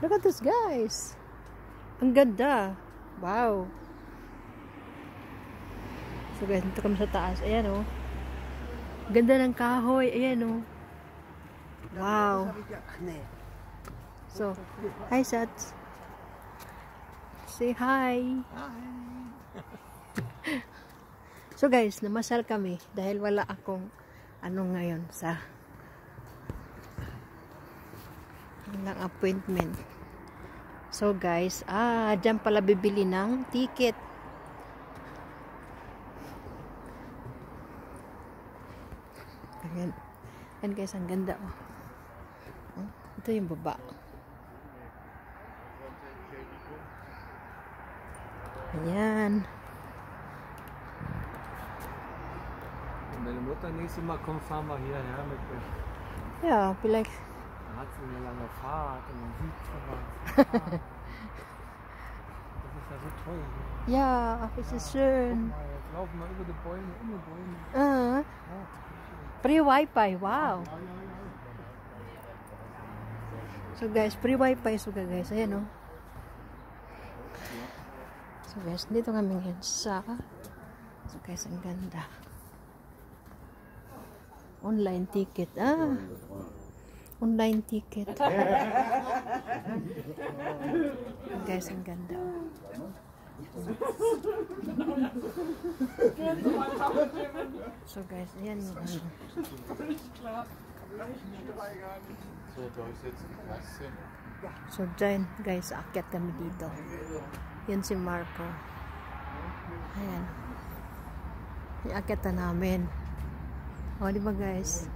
Look at this, guys. Ang ganda. Wow. So guys, dito kami sa taas. Ayan oh. Ganda ng kahoy. Ayan oh. Wow. So, hi Sats. Say hi. Hi. So guys, namasal kami dahil wala akong ngayon sa walang appointment. So guys, dyan pala bibili ng ticket. Ayan. Ayan guys, ang ganda oh. Ito yung baba. Ayan. Meine Mutter nächstes Mal kommt, fahren wir hierher mit mir. Ja, vielleicht. Dann hat sie eine lange Fahrt und man sieht schon was. Das ist ja so toll. Ja, es ist schön. Guck mal, jetzt laufen wir über die Bäume, um die Bäume. Free Wi-Fi, wow. So guys, free Wi-Fi suga guys. Ayan oh. So guys, dito kami ngayon sa so guys, ang ganda. Online ticket. Online ticket. Guys, ang ganda. So guys, ayan yung So dyan guys, aakyat kami dito. Yan si Marco. Ayan. Iakyat na namin. O, di ba guys?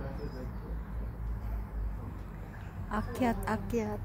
Akyat, akyat.